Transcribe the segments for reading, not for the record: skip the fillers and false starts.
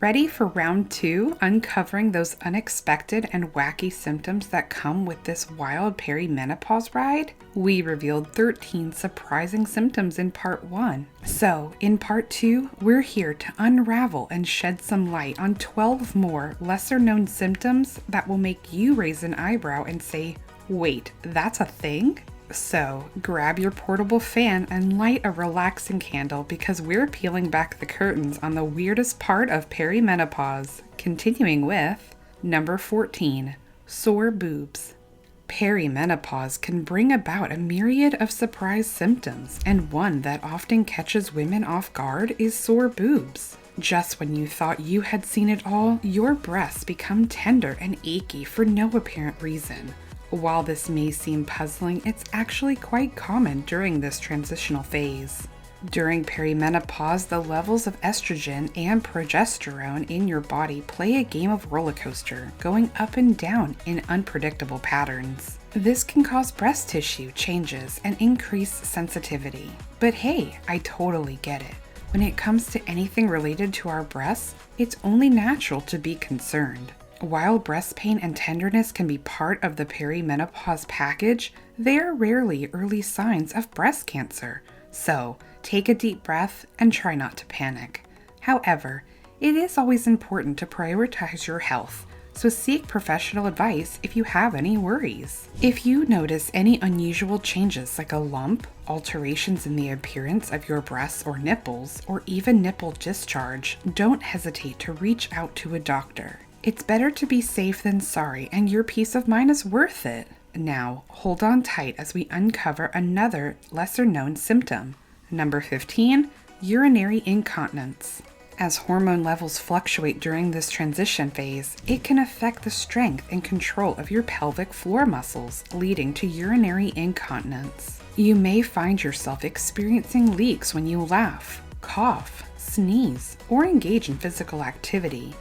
Ready for round 2, uncovering those unexpected and wacky symptoms that come with this wild perimenopause ride? We revealed 13 surprising symptoms in part 1. So, in part 2, we're here to unravel and shed some light on 12 more lesser-known symptoms that will make you raise an eyebrow and say, wait, that's a thing? So, grab your portable fan and light a relaxing candle because we're peeling back the curtains on the weirdest part of perimenopause. Continuing with number 14, sore boobs. Perimenopause can bring about a myriad of surprise symptoms, and one that often catches women off guard is sore boobs. Just when you thought you had seen it all, your breasts become tender and achy for no apparent reason. While this may seem puzzling, it's actually quite common during this transitional phase. During perimenopause, the levels of estrogen and progesterone in your body play a game of roller coaster, going up and down in unpredictable patterns. This can cause breast tissue changes and increase sensitivity. But hey, I totally get it. When it comes to anything related to our breasts, it's only natural to be concerned. While breast pain and tenderness can be part of the perimenopause package, they are rarely early signs of breast cancer. So, take a deep breath and try not to panic. However, it is always important to prioritize your health, so seek professional advice if you have any worries. If you notice any unusual changes like a lump, alterations in the appearance of your breasts or nipples, or even nipple discharge, don't hesitate to reach out to a doctor. It's better to be safe than sorry, and your peace of mind is worth it. Now, hold on tight as we uncover another lesser-known symptom. Number 15, urinary incontinence. As hormone levels fluctuate during this transition phase, it can affect the strength and control of your pelvic floor muscles, leading to urinary incontinence. You may find yourself experiencing leaks when you laugh, cough, sneeze, or engage in physical activity.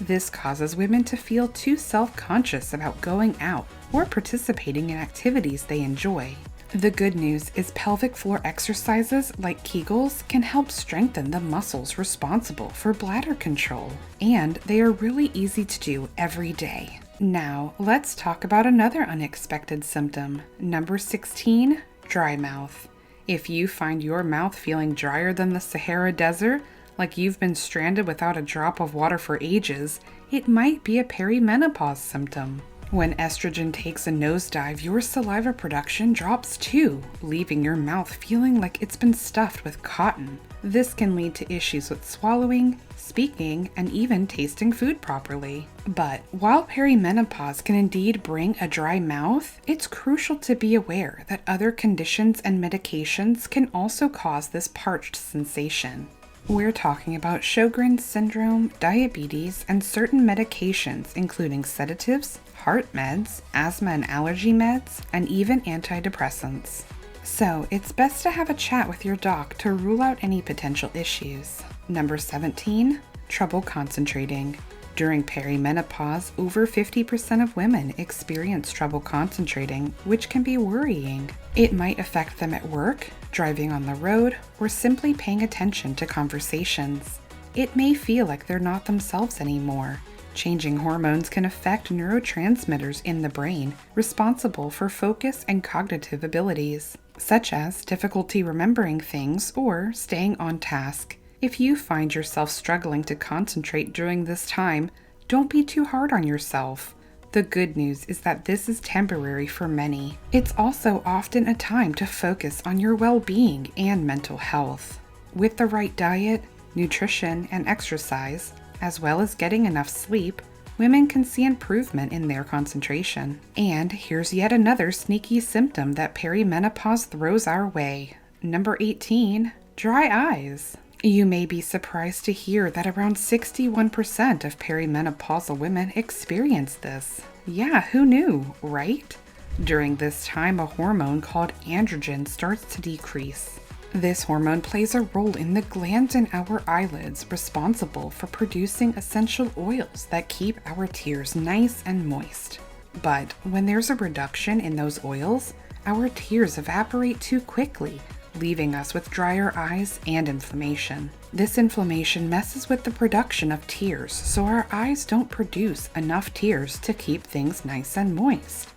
This causes women to feel too self-conscious about going out or participating in activities they enjoy. The good news is pelvic floor exercises like Kegels can help strengthen the muscles responsible for bladder control, and they are really easy to do every day. Now, let's talk about another unexpected symptom. Number 16, dry mouth. If you find your mouth feeling drier than the Sahara Desert, like you've been stranded without a drop of water for ages, it might be a perimenopause symptom. When estrogen takes a nosedive, your saliva production drops too, leaving your mouth feeling like it's been stuffed with cotton. This can lead to issues with swallowing, speaking, and even tasting food properly. But while perimenopause can indeed bring a dry mouth, it's crucial to be aware that other conditions and medications can also cause this parched sensation. We're talking about Sjogren's syndrome, diabetes, and certain medications including sedatives, heart meds, asthma and allergy meds, and even antidepressants. So it's best to have a chat with your doc to rule out any potential issues. Number 17, trouble concentrating. During perimenopause, over 50% of women experience trouble concentrating, which can be worrying. It might affect them at work, driving on the road, or simply paying attention to conversations. It may feel like they're not themselves anymore. Changing hormones can affect neurotransmitters in the brain responsible for focus and cognitive abilities, such as difficulty remembering things or staying on task. If you find yourself struggling to concentrate during this time, don't be too hard on yourself. The good news is that this is temporary for many. It's also often a time to focus on your well-being and mental health. With the right diet, nutrition, and exercise, as well as getting enough sleep, women can see improvement in their concentration. And here's yet another sneaky symptom that perimenopause throws our way. Number 18, dry eyes. You may be surprised to hear that around 61% of perimenopausal women experience this. Yeah, who knew, right? During this time, a hormone called androgen starts to decrease. This hormone plays a role in the glands in our eyelids responsible for producing essential oils that keep our tears nice and moist. But when there's a reduction in those oils, our tears evaporate too quickly, leaving us with drier eyes and inflammation. This inflammation messes with the production of tears, so our eyes don't produce enough tears to keep things nice and moist.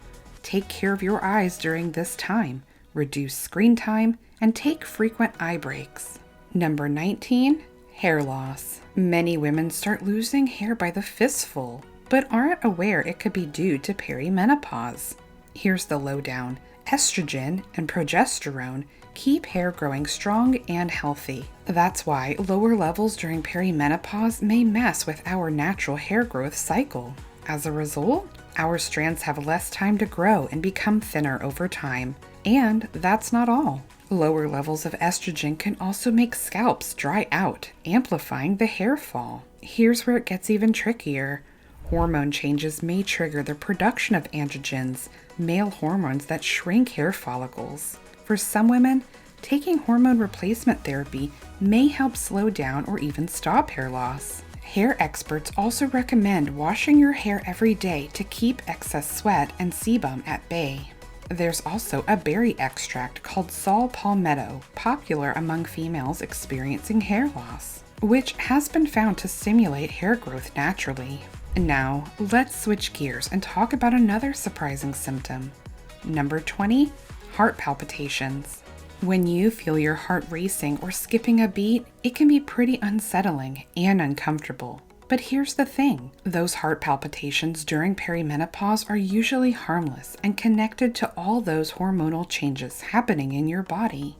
Take care of your eyes during this time, reduce screen time, and take frequent eye breaks. Number 19, hair loss. Many women start losing hair by the fistful, but aren't aware it could be due to perimenopause. Here's the lowdown. Estrogen and progesterone keep hair growing strong and healthy. That's why lower levels during perimenopause may mess with our natural hair growth cycle. As a result, our strands have less time to grow and become thinner over time. And that's not all. Lower levels of estrogen can also make scalps dry out, amplifying the hair fall. Here's where it gets even trickier. Hormone changes may trigger the production of androgens, male hormones that shrink hair follicles. For some women, taking hormone replacement therapy may help slow down or even stop hair loss. Hair experts also recommend washing your hair every day to keep excess sweat and sebum at bay. There's also a berry extract called saw palmetto, popular among females experiencing hair loss, which has been found to stimulate hair growth naturally. Now, let's switch gears and talk about another surprising symptom. Number 20, heart palpitations. When you feel your heart racing or skipping a beat, it can be pretty unsettling and uncomfortable. But here's the thing, those heart palpitations during perimenopause are usually harmless and connected to all those hormonal changes happening in your body.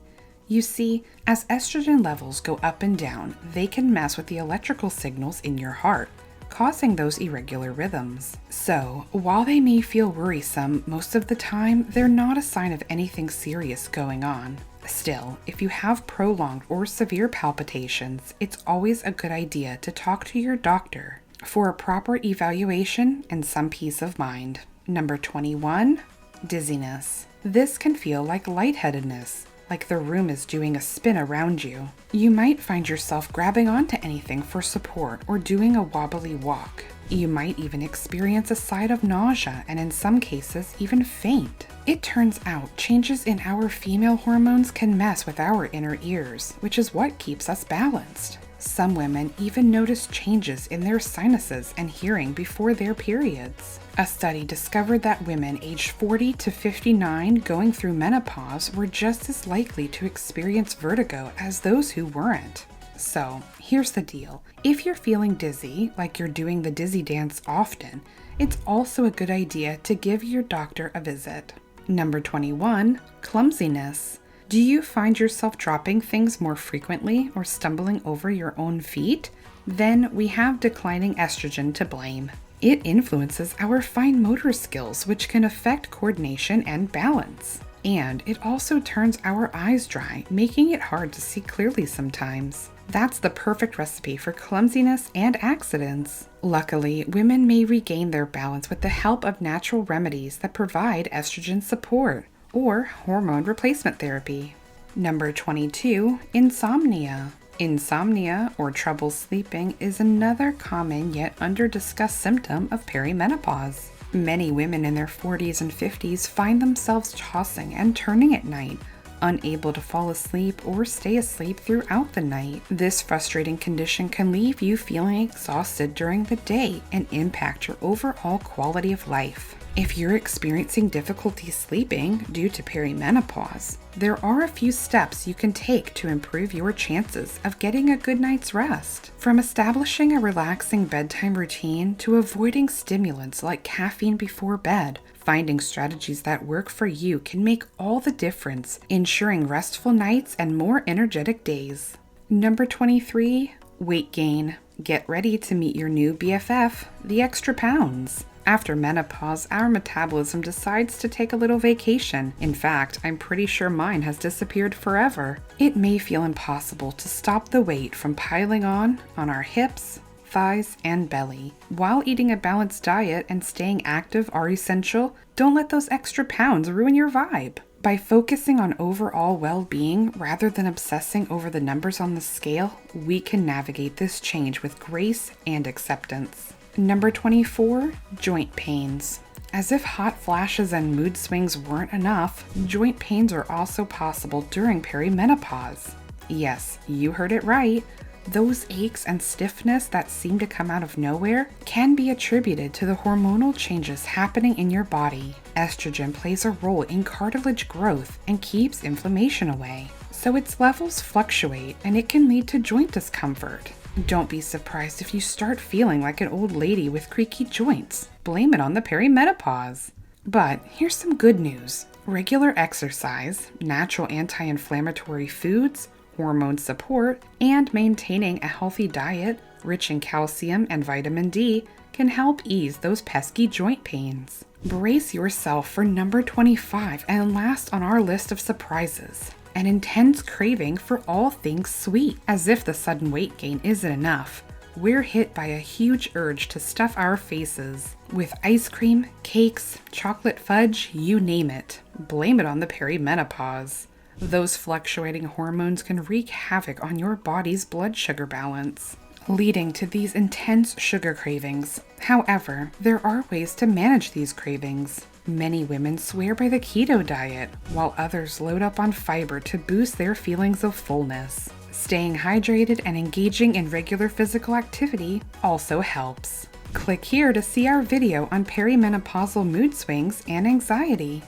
You see, as estrogen levels go up and down, they can mess with the electrical signals in your heart, causing those irregular rhythms. So, while they may feel worrisome most of the time, they're not a sign of anything serious going on. Still, if you have prolonged or severe palpitations, it's always a good idea to talk to your doctor for a proper evaluation and some peace of mind. Number 21, dizziness. This can feel like lightheadedness, like the room is doing a spin around you. You might find yourself grabbing onto anything for support or doing a wobbly walk. You might even experience a side of nausea and in some cases even faint. It turns out changes in our female hormones can mess with our inner ears, which is what keeps us balanced. Some women even notice changes in their sinuses and hearing before their periods. A study discovered that women aged 40 to 59 going through menopause were just as likely to experience vertigo as those who weren't. So, here's the deal. If you're feeling dizzy, like you're doing the dizzy dance often, it's also a good idea to give your doctor a visit. Number 21, clumsiness. Do you find yourself dropping things more frequently or stumbling over your own feet? Then we have declining estrogen to blame. It influences our fine motor skills, which can affect coordination and balance. And it also turns our eyes dry, making it hard to see clearly sometimes. That's the perfect recipe for clumsiness and accidents. Luckily, women may regain their balance with the help of natural remedies that provide estrogen support or hormone replacement therapy. Number 22, insomnia. Insomnia, or trouble sleeping, is another common yet under-discussed symptom of perimenopause. Many women in their 40s and 50s find themselves tossing and turning at night, unable to fall asleep or stay asleep throughout the night. This frustrating condition can leave you feeling exhausted during the day and impact your overall quality of life. If you're experiencing difficulty sleeping due to perimenopause, there are a few steps you can take to improve your chances of getting a good night's rest. From establishing a relaxing bedtime routine to avoiding stimulants like caffeine before bed, finding strategies that work for you can make all the difference, ensuring restful nights and more energetic days. Number 23, weight gain. Get ready to meet your new BFF, the extra pounds. After menopause, our metabolism decides to take a little vacation. In fact, I'm pretty sure mine has disappeared forever. It may feel impossible to stop the weight from piling on our hips, thighs, and belly. While eating a balanced diet and staying active are essential, don't let those extra pounds ruin your vibe. By focusing on overall well-being rather than obsessing over the numbers on the scale, we can navigate this change with grace and acceptance. Number 24, joint pains. As if hot flashes and mood swings weren't enough, joint pains are also possible during perimenopause. Yes, you heard it right. Those aches and stiffness that seem to come out of nowhere can be attributed to the hormonal changes happening in your body. Estrogen plays a role in cartilage growth and keeps inflammation away, so its levels fluctuate and it can lead to joint discomfort. Don't be surprised if you start feeling like an old lady with creaky joints. Blame it on the perimenopause. But here's some good news. Regular exercise, natural anti-inflammatory foods, hormone support, and maintaining a healthy diet rich in calcium and vitamin D can help ease those pesky joint pains. Brace yourself for number 25 and last on our list of surprises. An intense craving for all things sweet. As if the sudden weight gain isn't enough, we're hit by a huge urge to stuff our faces with ice cream, cakes, chocolate fudge, you name it. Blame it on the perimenopause. Those fluctuating hormones can wreak havoc on your body's blood sugar balance, leading to these intense sugar cravings. However, there are ways to manage these cravings. Many women swear by the keto diet, while others load up on fiber to boost their feelings of fullness. Staying hydrated and engaging in regular physical activity also helps. Click here to see our video on perimenopausal mood swings and anxiety.